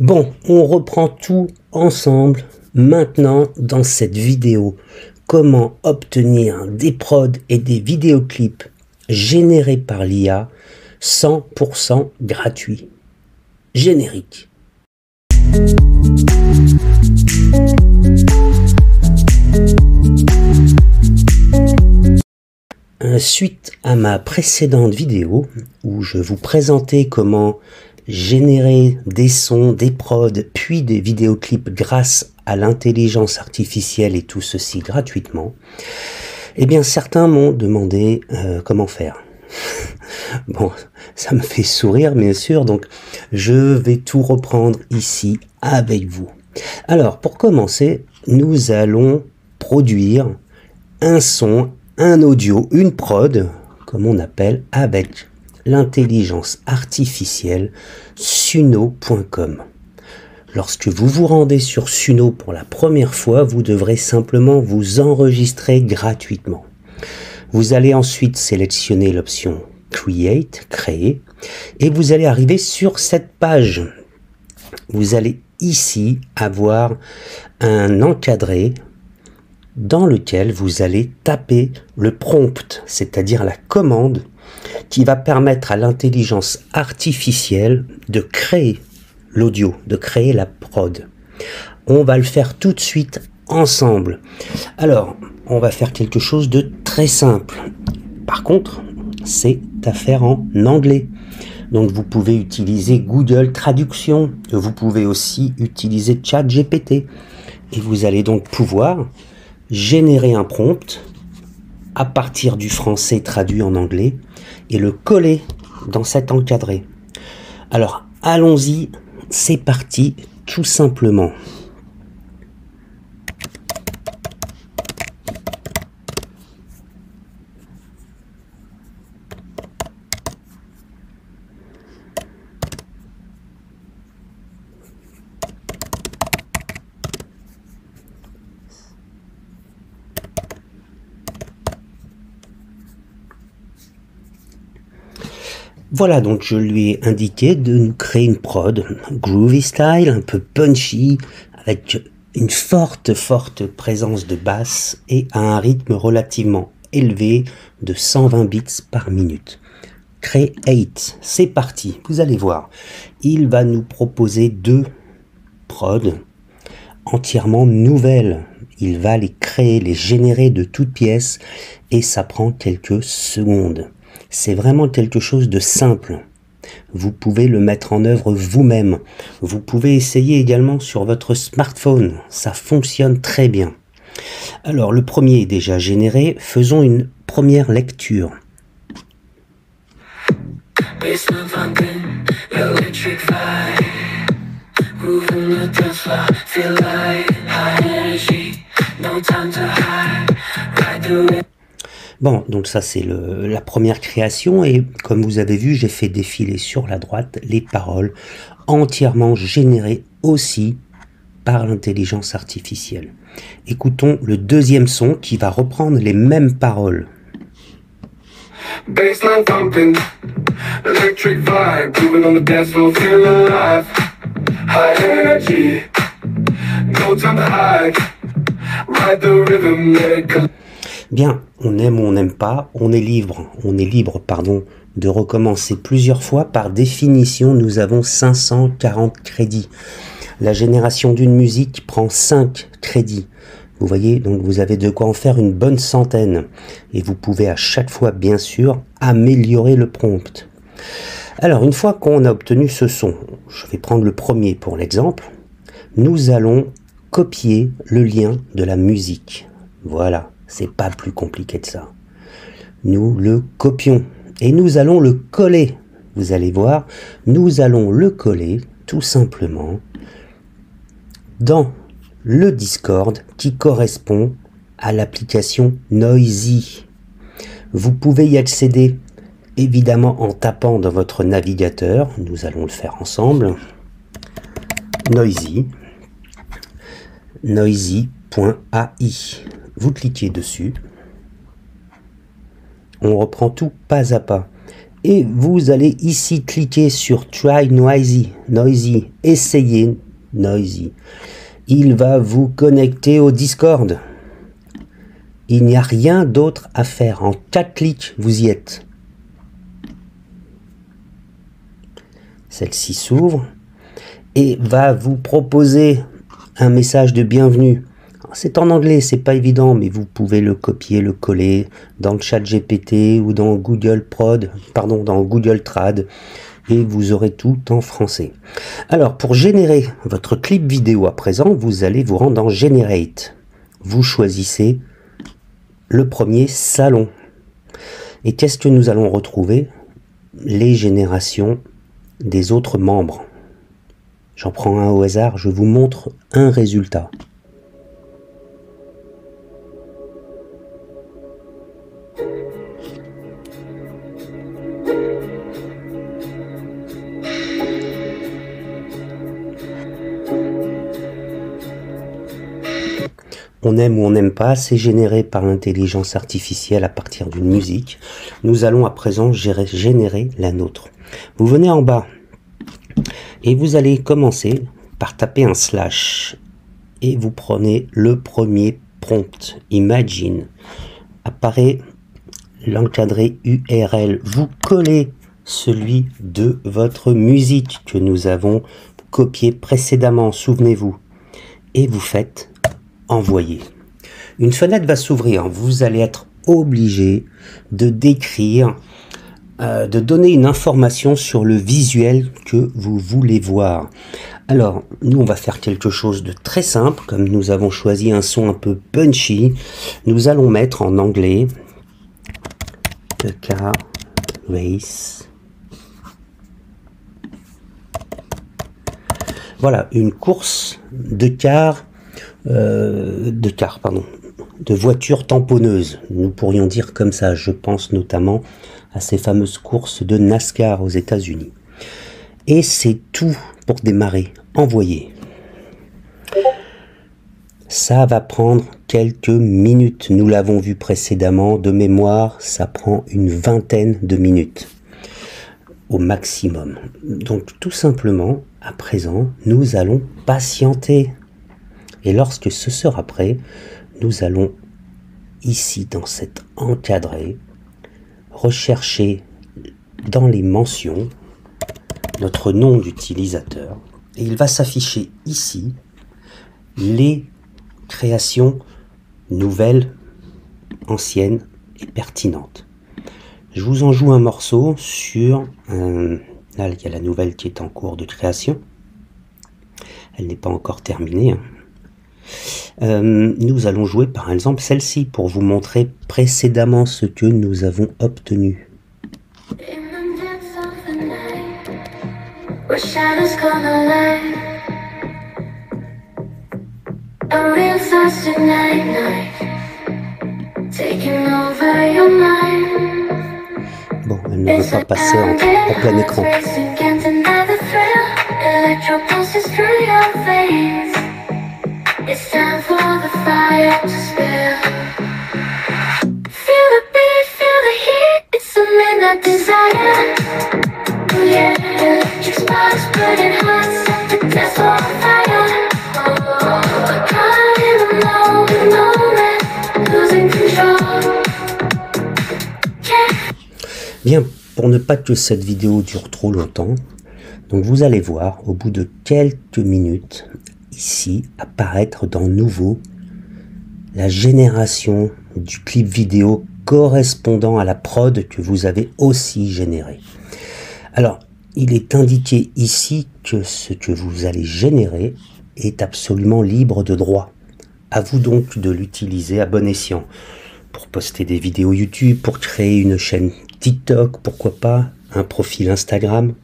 Bon, on reprend tout ensemble maintenant dans cette vidéo. Comment obtenir des prods et des vidéoclips générés par l'IA 100% gratuits. Générique. Suite à ma précédente vidéo où je vous présentais comment générer des sons, des prods, puis des vidéoclips grâce à l'intelligence artificielle et tout ceci gratuitement, eh bien certains m'ont demandé comment faire. Bon, ça me fait sourire bien sûr, donc je vais tout reprendre ici avec vous. Alors pour commencer, nous allons produire un son, un audio, une prod, comme on appelle, avec l'intelligence artificielle Suno.com. Lorsque vous vous rendez sur Suno pour la première fois, vous devrez simplement vous enregistrer gratuitement. Vous allez ensuite sélectionner l'option Create, créer, et vous allez arriver sur cette page. Vous allez ici avoir un encadré dans lequel vous allez taper le prompt, c'est-à-dire la commande qui va permettre à l'intelligence artificielle de créer l'audio, de créer la prod. On va le faire tout de suite ensemble. Alors, on va faire quelque chose de très simple. Par contre, c'est à faire en anglais. Donc vous pouvez utiliser Google Traduction, vous pouvez aussi utiliser ChatGPT et vous allez donc pouvoir générer un prompt à partir du français traduit en anglais et le coller dans cet encadré. Alors allons-y, c'est parti tout simplement. Voilà, donc je lui ai indiqué de nous créer une prod groovy style, un peu punchy, avec une forte présence de basse et à un rythme relativement élevé de 120 bits par minute. Create, c'est parti, vous allez voir. Il va nous proposer deux prods entièrement nouvelles. Il va les créer, les générer de toutes pièces et ça prend quelques secondes. C'est vraiment quelque chose de simple. Vous pouvez le mettre en œuvre vous-même. Vous pouvez essayer également sur votre smartphone. Ça fonctionne très bien. Alors, le premier est déjà généré. Faisons une première lecture. Bon, donc ça c'est la première création et comme vous avez vu, j'ai fait défiler sur la droite les paroles entièrement générées aussi par l'intelligence artificielle. Écoutons le deuxième son qui va reprendre les mêmes paroles. Baseline thumping, electric vibe, moving on the dance floor, feel alive, high energy, no time to hide, ride the rhythm, let it go. Bien, on aime ou on n'aime pas, on est libre de recommencer plusieurs fois. Par définition, nous avons 540 crédits. La génération d'une musique prend 5 crédits. Vous voyez, donc vous avez de quoi en faire une bonne centaine. Et vous pouvez à chaque fois, bien sûr, améliorer le prompt. Alors, une fois qu'on a obtenu ce son, je vais prendre le premier pour l'exemple, nous allons copier le lien de la musique. Voilà. C'est pas plus compliqué que ça. Nous le copions et nous allons le coller. Vous allez voir, nous allons le coller tout simplement dans le Discord qui correspond à l'application Noisy. Vous pouvez y accéder évidemment en tapant dans votre navigateur. Nous allons le faire ensemble. Noisy. Noisy.ai. Vous cliquez dessus, on reprend tout pas à pas. Et vous allez ici cliquer sur Try Noisy, essayez Noisy. Il va vous connecter au Discord. Il n'y a rien d'autre à faire. En 4 clics, vous y êtes. Celle-ci s'ouvre et va vous proposer un message de bienvenue. C'est en anglais, c'est pas évident, mais vous pouvez le copier, le coller dans le chat GPT ou dans Google dans Google Trad, et vous aurez tout en français. Alors, pour générer votre clip vidéo à présent, vous allez vous rendre dans Generate. Vous choisissez le premier salon. Et qu'est-ce que nous allons retrouver? Les générations des autres membres. J'en prends un au hasard, je vous montre un résultat. On aime ou on n'aime pas, c'est généré par l'intelligence artificielle à partir d'une musique. Nous allons à présent générer la nôtre. Vous venez en bas et vous allez commencer par taper un slash et vous prenez le premier prompt. Imagine. Apparaît l'encadré URL. Vous collez celui de votre musique que nous avons copié précédemment, souvenez-vous. Et vous faites envoyer. Une fenêtre va s'ouvrir. Vous allez être obligé de décrire, de donner une information sur le visuel que vous voulez voir. Alors, nous, on va faire quelque chose de très simple. Comme nous avons choisi un son un peu punchy, nous allons mettre en anglais The Car Race. Voilà, une course de voitures tamponneuses. Nous pourrions dire comme ça, je pense notamment à ces fameuses courses de NASCAR aux États-Unis. Et c'est tout pour démarrer. Envoyer. Ça va prendre quelques minutes. Nous l'avons vu précédemment. De mémoire, ça prend une vingtaine de minutes au maximum. Donc tout simplement, à présent, nous allons patienter. Et lorsque ce sera prêt, nous allons ici dans cet encadré rechercher dans les mentions notre nom d'utilisateur et il va s'afficher ici les créations nouvelles, anciennes et pertinentes. Je vous en joue un morceau sur là il y a la nouvelle qui est en cours de création. Elle n'est pas encore terminée. Nous allons jouer par exemple celle-ci pour vous montrer précédemment ce que nous avons obtenu. Bon, elle ne veut pas passer en plein écran. It's time for the fire to spill. Feel the beat, feel the heat. It's a midnight desire. Oh yeah, electric sparks burning hot, set the dance on fire. Oh, caught in the moment, losing control. Yeah. Bien, pour ne pas que cette vidéo dure trop longtemps, donc vous allez voir au bout de quelques minutes ici apparaître dans nouveau la génération du clip vidéo correspondant à la prod que vous avez aussi généré. Alors, il est indiqué ici que ce que vous allez générer est absolument libre de droit. À vous donc de l'utiliser à bon escient. Pour poster des vidéos YouTube, pour créer une chaîne TikTok, pourquoi pas, un profil Instagram,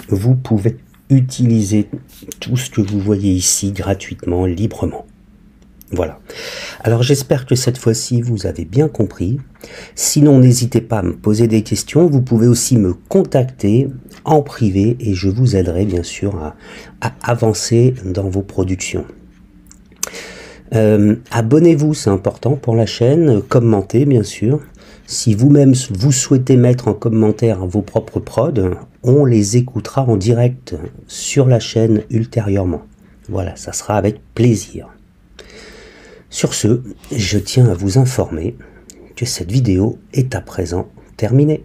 vous pouvez utiliser tout ce que vous voyez ici gratuitement, librement. Voilà. Alors j'espère que cette fois-ci vous avez bien compris. Sinon n'hésitez pas à me poser des questions. Vous pouvez aussi me contacter en privé et je vous aiderai bien sûr à avancer dans vos productions. Abonnez-vous, c'est important pour la chaîne. Commentez, bien sûr. Si vous-même vous souhaitez mettre en commentaire vos propres prods, on les écoutera en direct sur la chaîne ultérieurement. Voilà, ça sera avec plaisir. Sur ce, je tiens à vous informer que cette vidéo est à présent terminée.